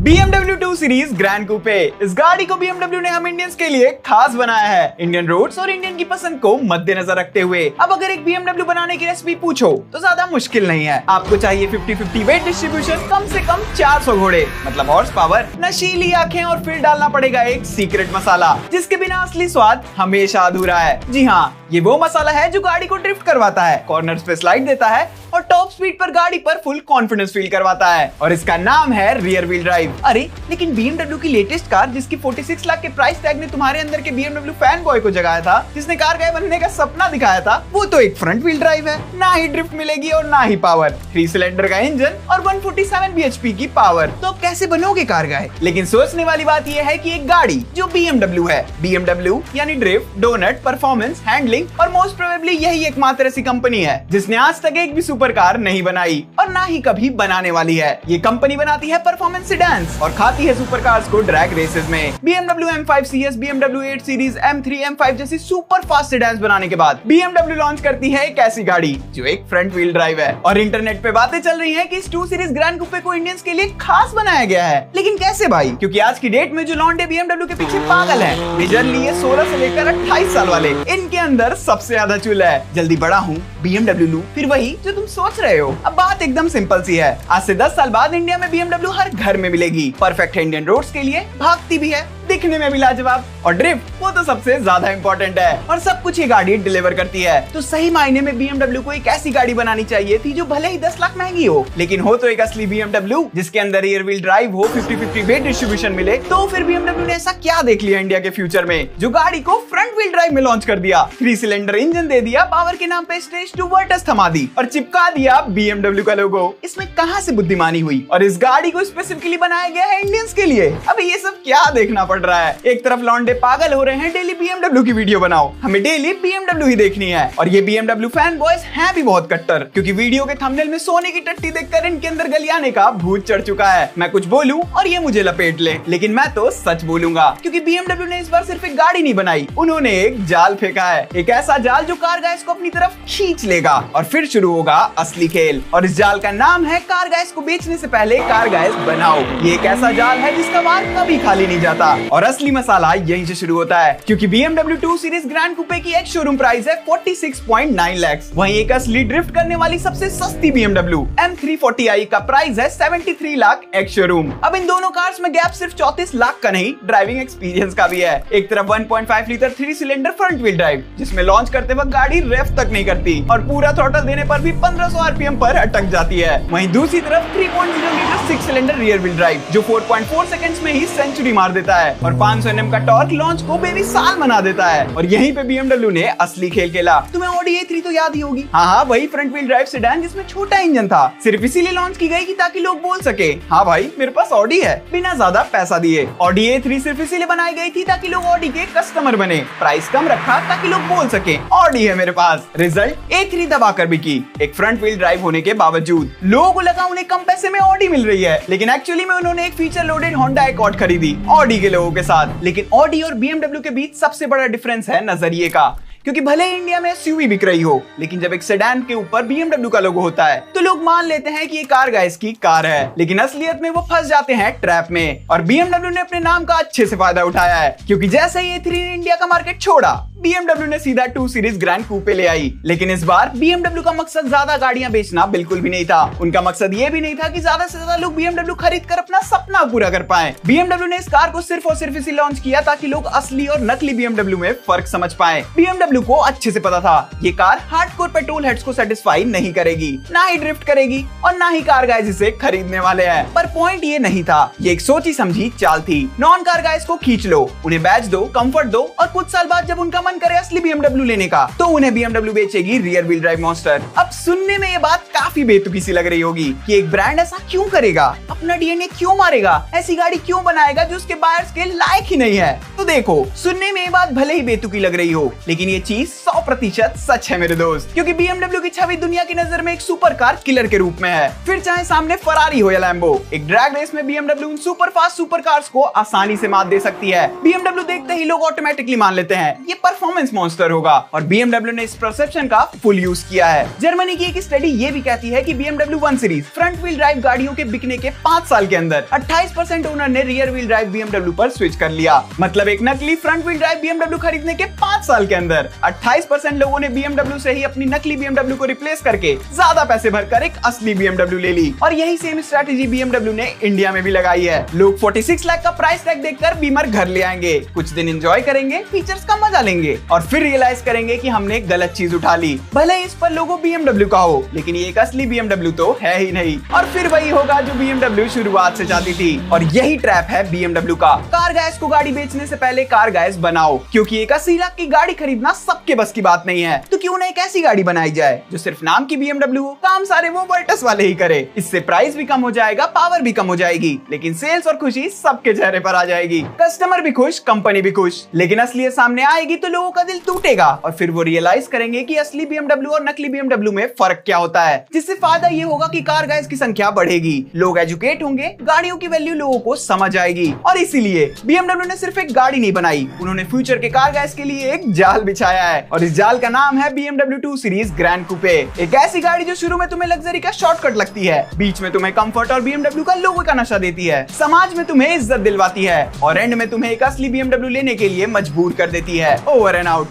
BMW 2 series grand कूपे। इस गाड़ी को BMW ने हम इंडियंस के लिए खास बनाया है, इंडियन रोड्स और इंडियन की पसंद को मद्देनजर रखते हुए। अब अगर एक BMW बनाने की रेसिपी पूछो तो ज्यादा मुश्किल नहीं है। आपको चाहिए 50-50 वेट डिस्ट्रीब्यूशन, कम से कम 400 घोड़े मतलब हॉर्स पावर, नशीली आंखें और फिर डालना पड़ेगा एक सीक्रेट मसाला जिसके बिना असली स्वाद हमेशा अधूरा है। जी हाँ, ये वो मसाला है जो गाड़ी को ड्रिफ्ट करवाता है, कॉर्नर्स पे स्लाइड देता है और टॉप स्पीड पर गाड़ी पर फुल कॉन्फिडेंस फील करवाता है। और इसका नाम है रियर व्हील ड्राइव। अरे लेकिन BMW की लेटेस्ट कार जिसकी 46 लाख के प्राइस टैग ने तुम्हारे अंदर के BMW फैन बॉय को जगाया था, जिसने कार गाय बनने का सपना दिखाया था, वो तो एक फ्रंट व्हील ड्राइव है। ना ही ड्रिफ्ट मिलेगी और ना ही पावर। 3 सिलेंडर का इंजन और 147 bhp की पावर। तो अब कैसे बनोगे कार गाय? लेकिन सोचने वाली बात यह है कि एक गाड़ी जो BMW है, BMW यानी ड्रिफ्ट, डोनट, परफॉर्मेंस, हैंडलिंग और मोस्ट प्रोबेबली यही एकमात्र ऐसी कंपनी है जिसने आज तक एक भी सुपर कार नहीं बनाई और ना ही कभी बनाने वाली है। ये कंपनी बनाती है परफॉर्मेंस सेडान्स और खाती है सुपर कार्स को ड्रैग रेसेस में। BMW M5 CS, BMW 8 series, M3, M5 जैसी सुपर फास्ट सेडान्स बनाने के बाद BMW लॉन्च करती है एक ऐसी गाड़ी जो एक फ्रंट व्हील ड्राइव है। और इंटरनेट पे बातें चल रही हैं कि इस 2 सीरीज ग्रैंड कूपे को इंडियंस के लिए खास बनाया गया है। लेकिन कैसे भाई? क्योंकि आज की डेट में जो लौंडे BMW के पीछे पागल हैं, मेजरली ये 16 से लेकर 28 साल वाले, इनके अंदर सबसे ज्यादा चूल्हा है। जल्दी बड़ा हूँ, BMW लूं, फिर वही जो तुम सोच रहे हो। अब बात एकदम सिंपल सी है। आज से 10 साल बाद इंडिया में BMW हर घर में मिलेगी। परफेक्ट है इंडियन रोड्स के लिए, भागती भी है, दिखने में भी लाजवाब, और ड्रिफ्ट वो तो सबसे ज्यादा इंपॉर्टेंट है। और सब कुछ ये गाड़ी डिलीवर करती है। तो सही मायने में BMW को एक ऐसी गाड़ी बनानी चाहिए थी जो भले ही 10 लाख महंगी हो, लेकिन हो तो एक असली BMW जिसके अंदर रियर व्हील ड्राइव हो, 50-50 वेट डिस्ट्रीब्यूशन मिले। तो फिर BMW ने ऐसा क्या देख लिया इंडिया के फ्यूचर में जो गाड़ी को फ्रंट व्हील ड्राइव में लॉन्च कर दिया, 3 सिलेंडर इंजन दे दिया, पावर के नाम पे स्टेज 2 वर्टस थमा दी और चिपका दिया BMW का लोगो। इसमें कहां से बुद्धिमानी हुई? और इस गाड़ी को स्पेसिफिकली बनाया गया है इंडियंस के लिए। अबे ये सब क्या देखना पड़ रहा है? एक तरफ लौंडे पागल हो रहे हैं, डेली BMW की वीडियो बनाओ, हमें डेली BMW ही देखनी है। और ये BMW फैन बॉयज हैं भी बहुत कट्टर, क्योंकि वीडियो के थंबनेल में सोने की टट्टी देखकर इनके अंदर गलियाने का भूत चढ़ चुका है। मैं कुछ बोलूं और ये मुझे लपेट ले, लेकिन मैं तो सच बोलूंगा, क्योंकि BMW ने इस बार सिर्फ एक गाड़ी नहीं बनाई, उन्होंने एक जाल फेंका है। एक ऐसा जाल जो कार गाइस को अपनी तरफ खींच लेगा और फिर शुरू होगा असली खेल। और इस जाल का नाम है कार गाइस को बेचने से पहले कार गाइस बनाओ। ये एक ऐसा जाल है जिसका वार कभी खाली नहीं जाता और असली मसाला यहीं से शुरू होता है, क्योंकि BMW 2 सीरीज ग्रैंड कूपे की एक शोरूम प्राइस है 46.9 लाख। वहीं एक असली ड्रिफ्ट करने वाली सबसे सस्ती BMW M340i का प्राइस है 73 लाख एक्स शोरूम। अब इन दोनों कार्स में गैप सिर्फ 34 लाख का नहीं, ड्राइविंग एक्सपीरियंस का भी है। एक तरफ 1.5 litre 3 cylinder front wheel drive जिसमें लॉन्च करते वक्त गाड़ी रेफ तक नहीं करती और पूरा थ्रॉटल देने पर भी 1500 RPM पर अटक जाती है। वहीं दूसरी तरफ 3.0 litre 6 cylinder rear wheel drive जो 4.4 सेकंड्स में ही सेंचुरी मार देता है और 500 Nm का टॉर्क लॉन्च को बेबी साल मना देता है। और यहीं पे BMW ने असली खेल खेला। तुम्हें Audi A3 तो याद ही होगी। हाँ, वही फ्रंट व्हील ड्राइव सेडान जिसमें छोटा इंजन था, सिर्फ इसीलिए लॉन्च की गई कि ताकि लोग बोल सके, हाँ भाई मेरे पास Audi है, बिना ज्यादा पैसा दिए। Audi A3 सिर्फ इसीलिए बनाई गई थी ताकि लोग Audi के कस्टमर बने, प्राइस कम रखा ताकि लोग बोल सके Audi है मेरे पास। रिजल्ट A3 दबाकर बिकी, एक फ्रंट व्हील ड्राइव होने के बावजूद। लोगों को लगा उन्हें कम पैसे में Audi मिल रही है, लेकिन एक्चुअली में उन्होंने एक फीचर लोडेड Honda Accord खरीदी Audi के लोगों के साथ। लेकिन Audi और BMW के बीच सबसे बड़ा डिफरेंस है नजरिए का, क्योंकि भले इंडिया में SUV बिक रही हो, लेकिन जब एक सेडान के ऊपर BMW का लोगो होता है तो लोग मान लेते हैं कि ये कार गाइस की कार है, लेकिन असलियत में वो फंस जाते हैं ट्रैप में। और BMW ने अपने नाम का अच्छे से फायदा उठाया है, क्योंकि जैसे ही A3 ने इंडिया का मार्केट छोड़ा, BMW ने सीधा 2 सीरीज ग्रैंड कूपे ले आई। लेकिन इस बार BMW का मकसद ज्यादा गाड़ियां बेचना बिल्कुल भी नहीं था। उनका मकसद ये भी नहीं था कि ज्यादा से ज्यादा लोग BMW खरीद कर अपना सपना पूरा कर पाए। BMW ने इस कार को सिर्फ और सिर्फ इसी लॉन्च किया ताकि लोग असली और नकली BMW में फर्क समझ पाए। BMW को अच्छे से पता था ये कार हार्डकोर पेट्रोल हेड्स को सेटिस्फाई नहीं करेगी, ना ही ड्रिफ्ट करेगी और ना ही कार गाइस इसे खरीदने वाले हैं। पर पॉइंट ये नहीं था, ये एक सोची समझी चाल थी। नॉन कार गाइस को खींच लो, उन्हें बैच दो, कंफर्ट दो और कुछ साल बाद जब उनका मन करे असली BMW लेने का, तो उन्हें BMW बेचेगी रियर व्हील ड्राइव मॉन्स्टर। अब सुनने में ये बात काफी बेतुकी सी लग रही होगी कि एक ब्रांड ऐसा क्यों करेगा, अपना DNA क्यों मारेगा, ऐसी गाड़ी क्यों बनाएगा जो उसके बायर्स के लायक ही नहीं है। तो देखो, सुनने में ये बात भले ही बेतुकी लग रही हो, लेकिन ये चीज 100% सच है मेरे दोस्त, क्योंकि BMW की छवि दुनिया की नजर में एक सुपर कार किलर के रूप में है। फिर चाहे सामने फरारी हो या लैम्बो, एक ड्रैग रेस में BMW उन सुपर फास्ट सुपर कार्स को आसानी से मात दे सकती है। BMW देखते ही लोग ऑटोमेटिकली मान लेते हैं ये परफेक्ट परफॉर्मेंस मॉन्स्टर होगा और BMW ने इस परसेप्शन का फुल यूज किया है। जर्मनी की एक स्टडी ये भी कहती है कि BMW 1 series front wheel drive गाड़ियों के बिकने के 5 साल के अंदर 28% ओनर ने रियर व्हील ड्राइव BMW पर स्विच कर लिया। मतलब एक नकली फ्रंट व्हील ड्राइव BMW खरीदने के 5 साल के अंदर 28% लोगों ने BMW से ही अपनी नकली BMW को रिप्लेस करके ज्यादा पैसे भरकर एक असली BMW ले ली। और यही सेम स्ट्रेटेजी BMW ने इंडिया में भी लगाई है। लोग 46 लाख का प्राइस टैग देखकर बीमर घर ले आएंगे, कुछ दिन एंजॉय करेंगे, फीचर्स का मजा लेंगे और फिर रियलाइज करेंगे कि हमने गलत चीज उठा ली। भले इस पर लोगो BMW का हो, लेकिन ये एक असली BMW तो है ही नहीं। और फिर वही होगा जो BMW शुरुआत से चाहती थी। और यही ट्रैप है BMW का। कार गाइस को गाड़ी बेचने से पहले कार गाइस बनाओ, क्योंकि एक 80 लाख की गाड़ी खरीदना सबके बस की बात नहीं है। तो क्यों ना एक ऐसी गाड़ी बनाई जाए जो सिर्फ नाम की BMW हो, काम सारे वो वर्टस वाले ही करे। इससे प्राइस भी कम हो जाएगा, पावर भी कम हो जाएगी, लेकिन सेल्स और खुशी सबके चेहरे पर आ जाएगी। कस्टमर भी खुश, कंपनी भी खुश। लेकिन असलियत सामने आएगी तो लोगों का दिल टूटेगा और फिर वो रियलाइज करेंगे कि असली BMW और नकली BMW में फर्क क्या होता है। जिससे फायदा ये होगा कि कार गाइस की संख्या बढ़ेगी, लोग एजुकेट होंगे, गाड़ियों की वैल्यू लोगों को समझ आएगी। और इसीलिए BMW ने सिर्फ एक गाड़ी नहीं बनाई, उन्होंने फ्यूचर के कार गाइस के लिए एक जाल बिछाया है और इस जाल का नाम है BMW 2 सीरीज ग्रैंड कूपे। एक ऐसी गाड़ी जो शुरू में तुम्हें लग्जरी का शॉर्टकट लगती है, बीच में तुम्हें कंफर्ट और BMW का लोगो का नशा देती है, समाज में तुम्हें इज्जत दिलवाती है और एंड में तुम्हें एक असली BMW लेने के लिए मजबूर कर देती है। Over and out.